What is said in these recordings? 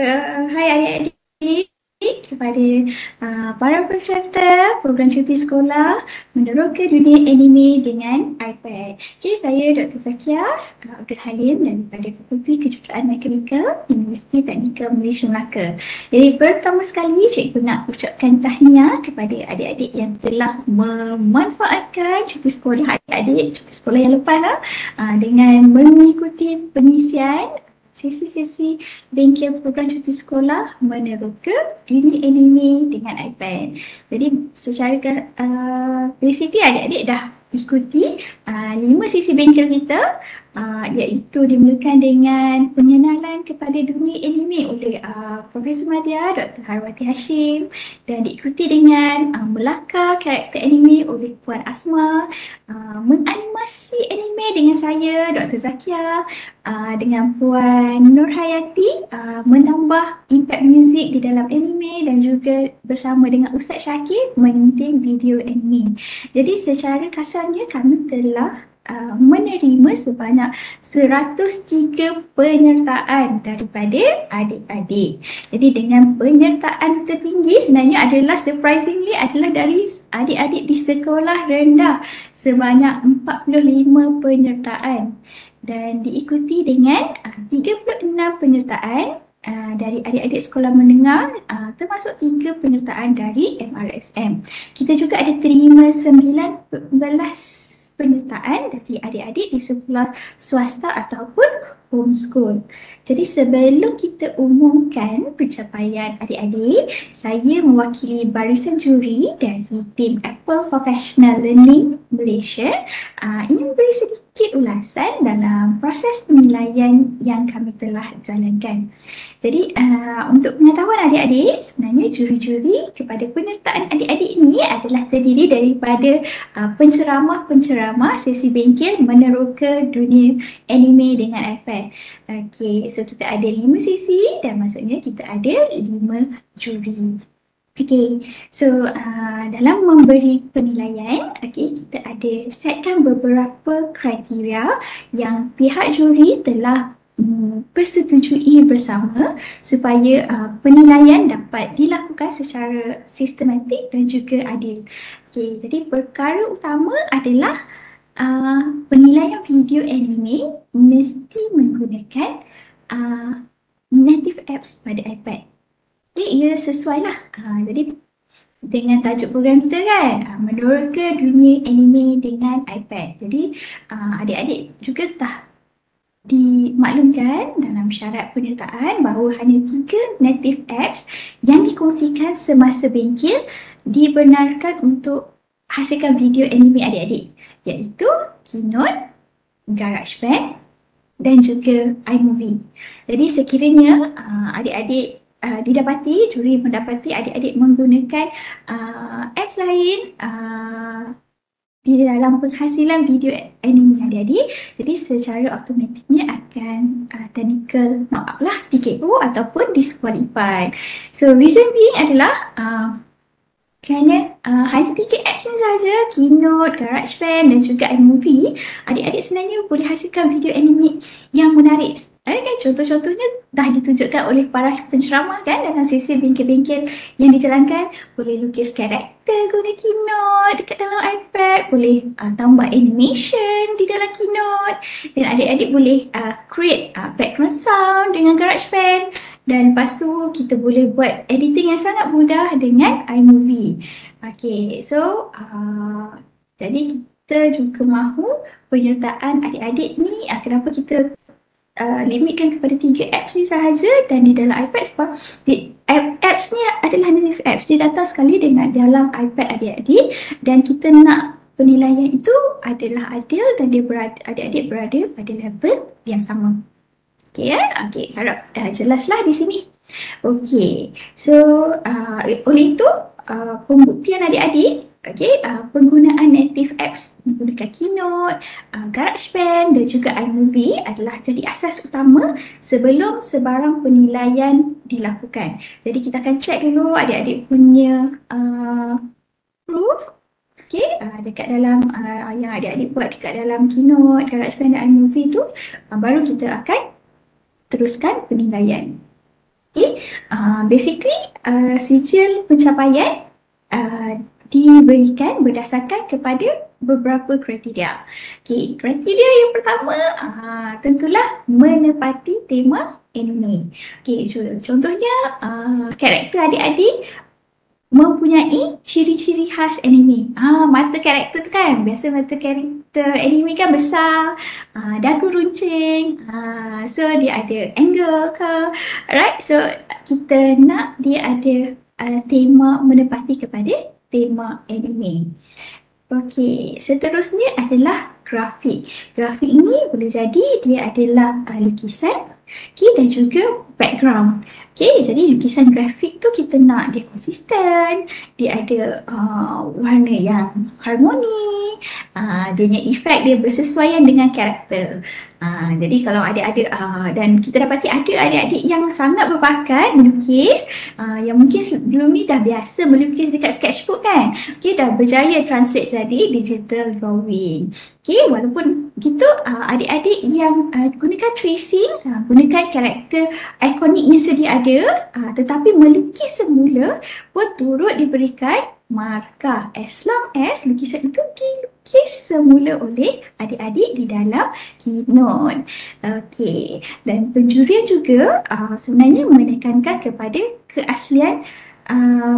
Hai adik-adik kepada para peserta program cuti sekolah meneroka dunia anime dengan iPad. Okay, saya Dr. Zakia Abdul Halim daripada Fakulti Kejuruteraan Mekanikal Universiti Teknikal Malaysia Melaka. Jadi pertama sekali cikgu nak ucapkan tahniah kepada adik-adik yang telah memanfaatkan cuti sekolah adik-adik, cuti sekolah yang lepas dengan mengikuti pengisian sesi-sesi bengkel program cuti sekolah meneroka dunia anime dengan iPad. Jadi secara basically adik-adik dah ikuti 5 sesi bengkel kita, iaitu dimulakan dengan pengenalan kepada dunia anime oleh Profesor Madya Dr. Harwati Hashim, dan diikuti dengan melakar karakter anime oleh Puan Asma, menganimasi anime dengan saya Dr. Zakia, dengan Puan Nur Hayati, menambah impact muzik di dalam anime, dan juga bersama dengan Ustaz Syakir menyunting video anime. Jadi secara kasarnya kami telah menerima sebanyak 103 penyertaan daripada adik-adik. Jadi dengan penyertaan tertinggi sebenarnya adalah surprisingly adalah dari adik-adik di sekolah rendah, sebanyak 45 penyertaan, dan diikuti dengan 36 penyertaan dari adik-adik sekolah menengah, termasuk 3 penyertaan dari MRSM. Kita juga ada terima 19 penyertaan dari adik-adik di sekolah swasta ataupun homeschool. Jadi sebelum kita umumkan pencapaian adik-adik, saya mewakili barisan juri dari tim Apple Professional Learning Malaysia ingin memberi sedikit ulasan dalam proses penilaian yang kami telah jalankan. Jadi untuk pengetahuan adik-adik, sebenarnya juri-juri kepada penyertaan adik-adik ini adalah terdiri daripada penceramah-penceramah sesi bengkel meneroka dunia anime dengan iPad. Okay, so kita ada 5 sesi dan maksudnya kita ada 5 juri. Okay, so dalam memberi penilaian, kita ada setkan beberapa kriteria yang pihak juri telah persetujui bersama supaya penilaian dapat dilakukan secara sistematik dan juga adil. Okay, jadi perkara utama adalah penilaian video anime mesti menggunakan native apps pada iPad. Okay, ia sesuai lah. Jadi dengan tajuk program kita kan, meneroka dunia anime dengan iPad. Jadi adik-adik juga dimaklumkan dalam syarat penyertaan bahawa hanya 3 native apps yang dikongsikan semasa bengkel dibenarkan untuk hasilkan video anime adik-adik, iaitu Keynote, GarageBand dan juga iMovie. Jadi sekiranya adik-adik juri mendapati adik-adik menggunakan apps lain di dalam penghasilan video anime adik-adik, jadi secara automatiknya akan technical knock out lah, TKO ataupun disqualified. So reason being adalah kerana hanya 3 apps ni sahaja, Keynote, GarageBand dan juga iMovie, adik-adik sebenarnya boleh hasilkan video anime yang menarik. Kan contoh-contohnya dah ditunjukkan oleh para penceramah kan dalam sesi bengkel-bengkel yang dijalankan. Boleh lukis karakter guna Keynote dekat dalam iPad, boleh tambah animation di dalam Keynote, dan adik-adik boleh create background sound dengan GarageBand, dan lepas tu kita boleh buat editing yang sangat mudah dengan iMovie. Okay, so jadi kita juga mahu penyertaan adik-adik ni, kenapa kita limitkan kepada 3 apps ni sahaja dan di dalam iPad, sebab apps ni adalah native apps, dia datang sekali dengan dalam iPad adik-adik, dan kita nak penilaian itu adalah adil dan adik-adik berada pada level yang sama. Okay, okay, harap jelaslah di sini. Okay, so oleh itu pembuktian adik-adik, penggunaan native apps menggunakan Keynote, GarageBand dan juga iMovie adalah jadi asas utama sebelum sebarang penilaian dilakukan. Jadi kita akan cek dulu adik-adik punya proof. Okay, dekat dalam yang adik-adik buat dekat dalam Keynote, GarageBand dan iMovie tu, baru kita akan teruskan penilaian. Okay, basically sijil pencapaian uh, diberikan berdasarkan kepada beberapa kriteria. Okay, kriteria yang pertama tentulah menepati tema anime. Okay, contohnya karakter adik-adik mempunyai ciri-ciri khas anime. Mata karakter tu kan, biasa mata karakter anime kan besar, dagu runcing, so dia ada angle ke, alright? So kita nak dia ada tema menepati kepada tema anime. Okey, seterusnya adalah grafik. Grafik ini boleh jadi dia adalah lukisan, okay, dan juga background. Okay, jadi lukisan grafik tu kita nak dia konsisten, dia ada warna yang harmoni, dia punya efek dia bersesuaian dengan karakter. Jadi kalau adik-adik dan kita dapati ada adik-adik yang sangat berbakat melukis, yang mungkin sebelum ni dah biasa melukis dekat sketchbook kan, okay, dah berjaya translate jadi digital drawing. Okay, walaupun begitu adik-adik yang gunakan tracing, gunakan karakter ikonik yang sedia ada, tetapi melukis semula pun turut diberikan markah as long as lukisan itu dilukis semula oleh adik-adik di dalam keynote. Okey, dan penjurian juga sebenarnya menekankan kepada keaslian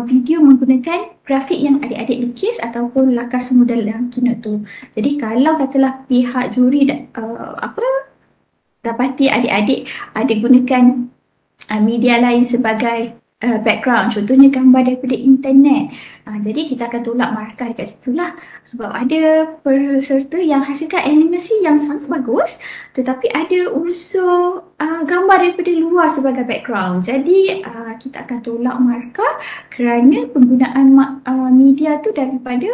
video menggunakan grafik yang adik-adik lukis ataupun lakar semua dalam keynote tu. Jadi kalau katalah pihak juri dapati adik-adik ada gunakan media lain sebagai background, contohnya gambar daripada internet. Jadi kita akan tolak markah dekat situ lah. Sebab ada peserta yang hasilkan animasi yang sangat bagus tetapi ada unsur gambar daripada luar sebagai background. Jadi kita akan tolak markah kerana penggunaan media tu daripada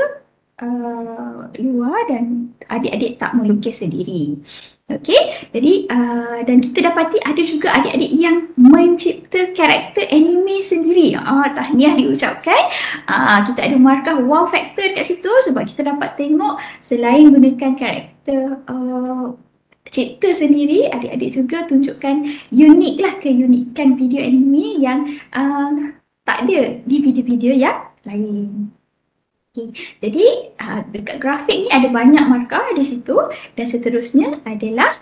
luar dan adik-adik tak melukis sendiri. Okey, jadi dan kita dapati ada juga adik-adik yang mencipta karakter anime sendiri. Tahniah diucapkan. Kita ada markah wow factor kat situ sebab kita dapat tengok selain gunakan karakter cipta sendiri, adik-adik juga tunjukkan unik lah keunikan video anime yang tak ada di video-video yang lain. Okay. Jadi dekat grafik ni ada banyak markah di situ dan seterusnya adalah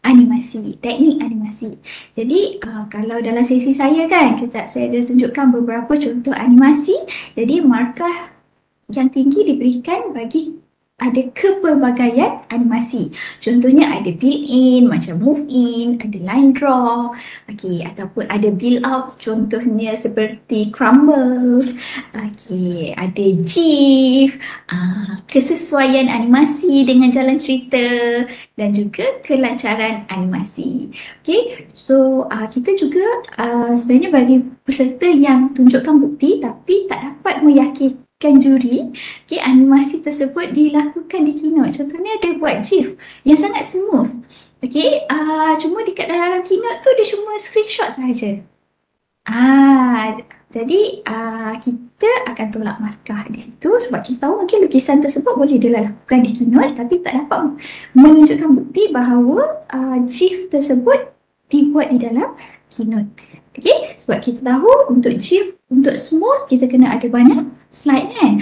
animasi, teknik animasi. Jadi kalau dalam sesi saya kan, saya ada tunjukkan beberapa contoh animasi. Jadi markah yang tinggi diberikan bagi ada kepelbagaian animasi. Contohnya ada build-in macam move-in, ada line draw, okay, ataupun ada build-out contohnya seperti crumbles, okay, ada GIF, kesesuaian animasi dengan jalan cerita dan juga kelancaran animasi. Okay, so kita juga sebenarnya bagi peserta yang tunjukkan bukti tapi tak dapat meyakinkan juri, okay, animasi tersebut dilakukan di keynote. Contohnya dia buat GIF yang sangat smooth. Okay, cuma dekat dalam keynote tu dia cuma screenshot sahaja. Jadi kita akan tolak markah di situ sebab kita tahu mungkin lukisan tersebut boleh dilakukan di keynote tapi tak dapat menunjukkan bukti bahawa GIF tersebut dibuat di dalam keynote. Okay, sebab kita tahu untuk GIF, untuk smooth kita kena ada banyak slide kan.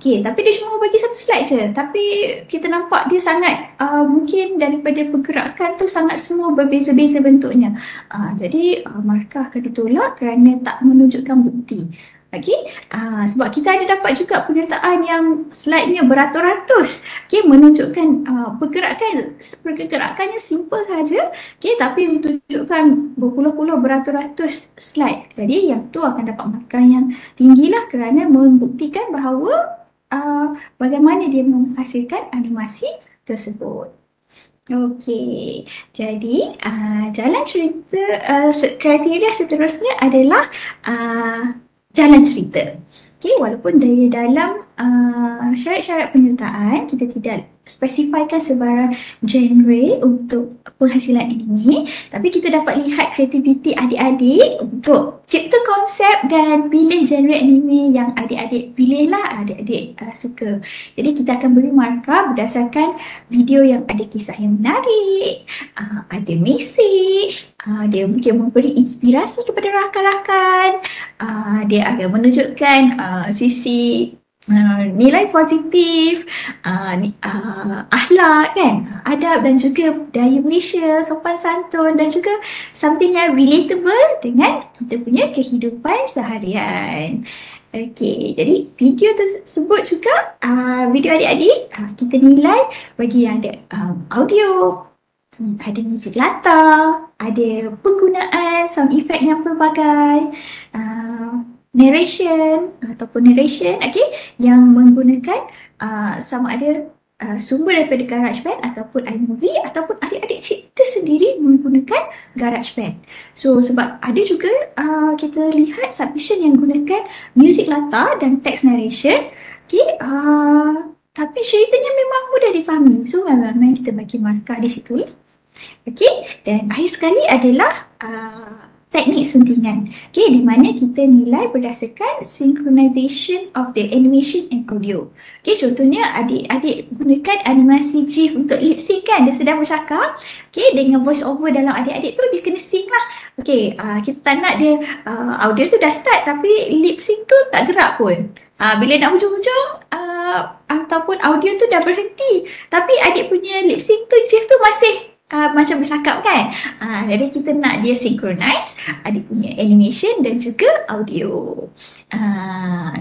Okay, tapi dia cuma bagi satu slide je. Tapi kita nampak dia sangat mungkin daripada pergerakan tu sangat semua berbeza-beza bentuknya. Jadi markah akan ditolak kerana tak menunjukkan bukti. Okay, sebab kita ada dapat juga penyertaan yang slide-nya beratus-ratus. Okay, menunjukkan pergerakannya simple saja. Okay, tapi menunjukkan berpuluh-puluh beratus-ratus slide. Jadi yang tu akan dapat markah yang tinggilah kerana membuktikan bahawa bagaimana dia menghasilkan animasi tersebut. Okey, jadi jalan cerita kriteria seterusnya adalah jalan cerita. Okay, walaupun daya dalam syarat-syarat penyertaan, kita tidak spesifikkan sebarang genre untuk penghasilan anime, tapi kita dapat lihat kreativiti adik-adik untuk cipta konsep dan pilih genre anime yang adik-adik pilihlah, adik-adik suka. Jadi kita akan beri markah berdasarkan video yang ada kisah yang menarik, ada message, dia mungkin memberi inspirasi kepada rakan-rakan, dia akan menunjukkan sisi nilai positif, akhlak kan, adab dan juga budaya Malaysia, sopan santun dan juga something yang relatable dengan kita punya kehidupan seharian. Okey, jadi video tersebut juga video adik-adik kita nilai bagi yang ada audio, ada muzik latar, ada penggunaan sound effect yang pelbagai, narration, okay, yang menggunakan sama ada sumber daripada GarageBand ataupun iMovie ataupun adik-adik cipta sendiri menggunakan GarageBand. So sebab ada juga kita lihat submission yang gunakan music latar dan text narration, okay, tapi ceritanya memang mudah difahami. So memang kita bagi markah di situ. Okay, dan akhir sekali adalah teknik suntingan, okay, di mana kita nilai berdasarkan synchronization of the animation and audio. Okay, contohnya adik-adik gunakan animasi GIF untuk lip sync kan, dia sedang bercakap, okay, dengan voice over dalam adik-adik tu dia kena sync lah. Okay, kita tak nak dia audio tu dah start tapi lip sync tu tak gerak pun. Bila nak hujung-hujung ataupun audio tu dah berhenti tapi adik punya lip sync tu GIF tu masih macam bercakap kan. Jadi kita nak dia synchronize adik punya animation dan juga audio.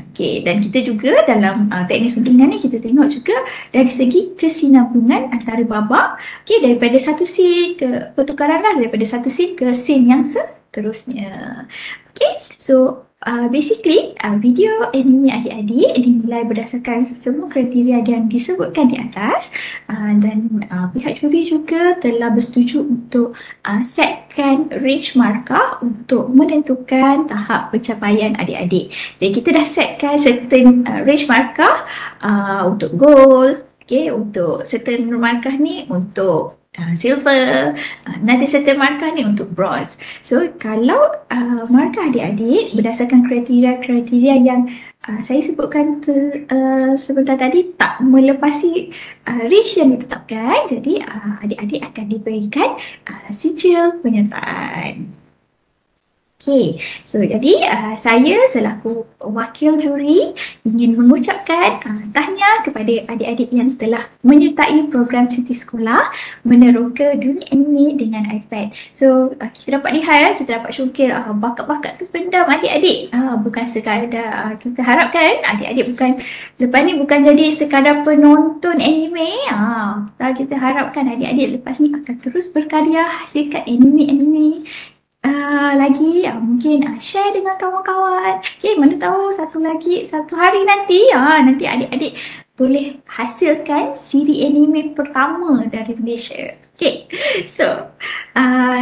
Okay, dan kita juga dalam teknik suntingan ni kita tengok juga dari segi kesinambungan antara babak, okay, daripada satu scene ke pertukaran lah, daripada satu scene ke scene yang seterusnya. Okay, so basically video anime adik-adik dinilai berdasarkan semua kriteria yang disebutkan di atas, dan pihak juri juga telah bersetuju untuk setkan range markah untuk menentukan tahap pencapaian adik-adik. Jadi kita dah setkan certain range markah untuk gold, okay, untuk certain markah ni untuk silver, nanti certain markah ni untuk bronze. So kalau markah adik-adik berdasarkan kriteria yang saya sebutkan sebentar tadi tak melepasi range yang ditetapkan, jadi adik-adik akan diberikan sijil penyertaan. Okay, so jadi saya selaku wakil juri ingin mengucapkan tahniah kepada adik-adik yang telah menyertai program cuti sekolah meneroka dunia anime dengan iPad. So kita dapat lihat, kita dapat syukir bakat-bakat tu pendam adik-adik. Bukan sekadar kita harapkan adik-adik bukan lepas ni bukan jadi sekadar penonton anime. Kita harapkan adik-adik lepas ni akan terus berkarya, hasilkan anime-anime lagi, mungkin share dengan kawan-kawan. Okay, mana tahu satu hari nanti nanti adik-adik boleh hasilkan siri anime pertama dari Malaysia. Okay, so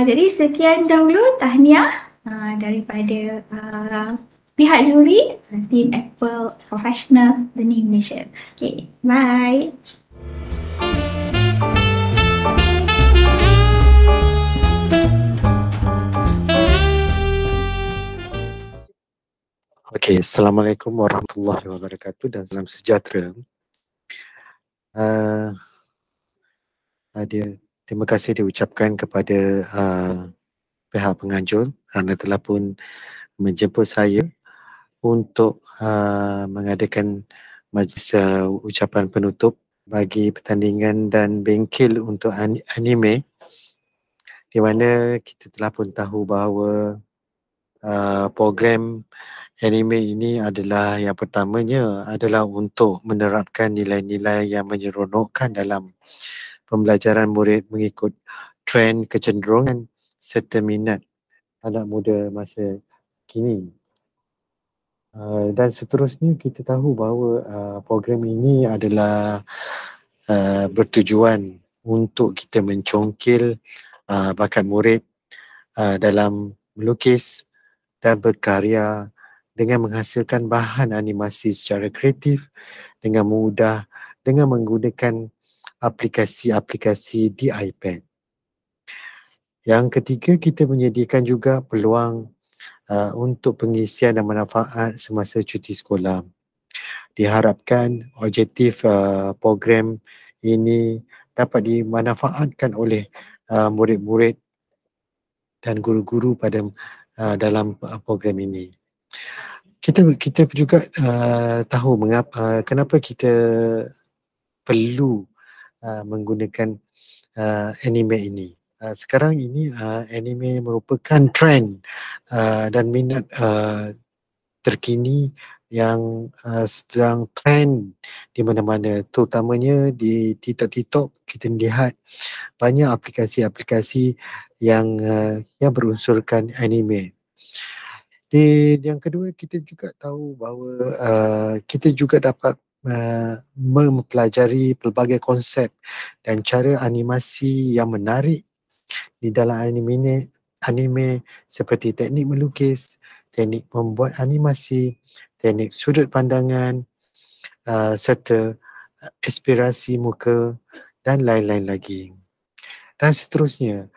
jadi sekian dahulu tahniah daripada pihak juri tim Apple Professional Learning Malaysia. Okay, bye. Okey, Assalamualaikum warahmatullahi wabarakatuh dan salam sejahtera. Terima kasih diucapkan kepada pihak penganjur kerana telah pun menjemput saya untuk mengadakan majlis ucapan penutup bagi pertandingan dan bengkel untuk anime, di mana kita telah pun tahu bahawa program anime ini adalah yang pertamanya adalah untuk menerapkan nilai-nilai yang menyeronokkan dalam pembelajaran murid mengikut trend kecenderungan serta minat anak muda masa kini. Dan seterusnya kita tahu bahawa program ini adalah bertujuan untuk kita mencongkil bakat murid dalam melukis dan berkarya dengan menghasilkan bahan animasi secara kreatif dengan mudah dengan menggunakan aplikasi-aplikasi di iPad. Yang ketiga, kita menyediakan juga peluang untuk pengisian dan manfaat semasa cuti sekolah. Diharapkan objektif program ini dapat dimanfaatkan oleh murid-murid dan guru-guru pada dalam program ini. Kita juga tahu kenapa kita perlu menggunakan anime ini. Sekarang ini anime merupakan trend dan minat terkini yang sedang trend di mana-mana, terutamanya di TikTok. Kita lihat banyak aplikasi-aplikasi yang berunsurkan anime. Yang kedua, kita juga tahu bahawa kita juga dapat mempelajari pelbagai konsep dan cara animasi yang menarik di dalam anime seperti teknik melukis, teknik membuat animasi, teknik sudut pandangan, serta aspirasi muka dan lain-lain lagi. Dan seterusnya,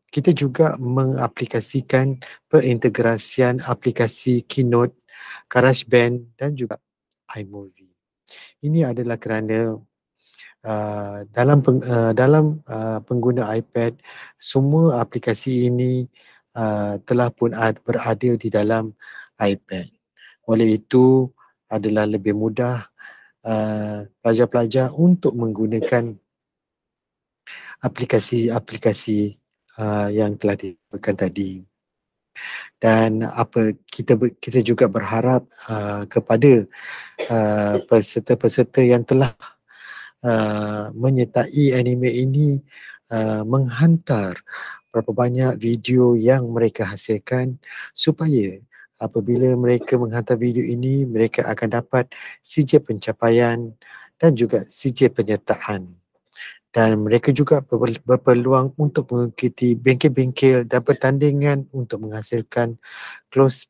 kita juga mengaplikasikan perintegrasian aplikasi Keynote, GarageBand dan juga iMovie. Ini adalah kerana dalam pengguna iPad, semua aplikasi ini telah pun berada di dalam iPad. Oleh itu, adalah lebih mudah pelajar-pelajar untuk menggunakan aplikasi-aplikasi yang telah disebutkan tadi. Dan kita juga berharap kepada peserta-peserta yang telah menyertai anime ini menghantar berapa banyak video yang mereka hasilkan supaya apabila mereka menghantar video ini, mereka akan dapat sijil pencapaian dan juga sijil penyertaan. Dan mereka juga berpeluang untuk mengikuti bengkel-bengkel dan pertandingan untuk menghasilkan close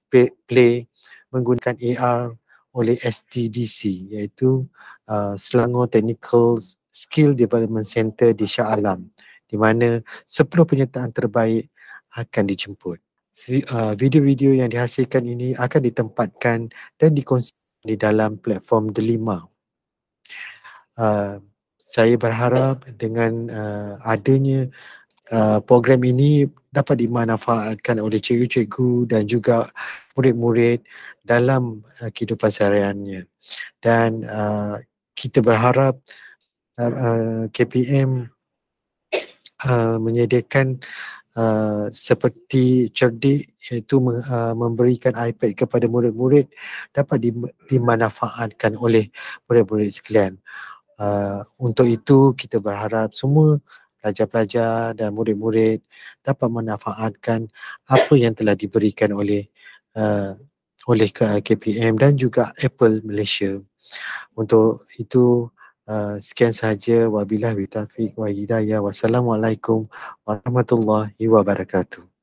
play menggunakan AR oleh STDC, iaitu Selangor Technical Skill Development Center di Shah Alam, di mana 10 penyertaan terbaik akan dijemput. Video-video yang dihasilkan ini akan ditempatkan dan dikongsikan di dalam platform Delima. Saya berharap dengan adanya program ini dapat dimanfaatkan oleh cikgu-cikgu dan juga murid-murid dalam kehidupan sehariannya. Dan kita berharap KPM menyediakan seperti cerdik, iaitu memberikan iPad kepada murid-murid dapat dimanfaatkan oleh murid-murid sekalian. Untuk itu, kita berharap semua pelajar-pelajar dan murid-murid dapat memanfaatkan apa yang telah diberikan oleh KPM dan juga Apple Malaysia. Untuk itu, sekian sahaja. Wabillahi taufiq wa hidayah. Wassalamualaikum warahmatullahi wabarakatuh.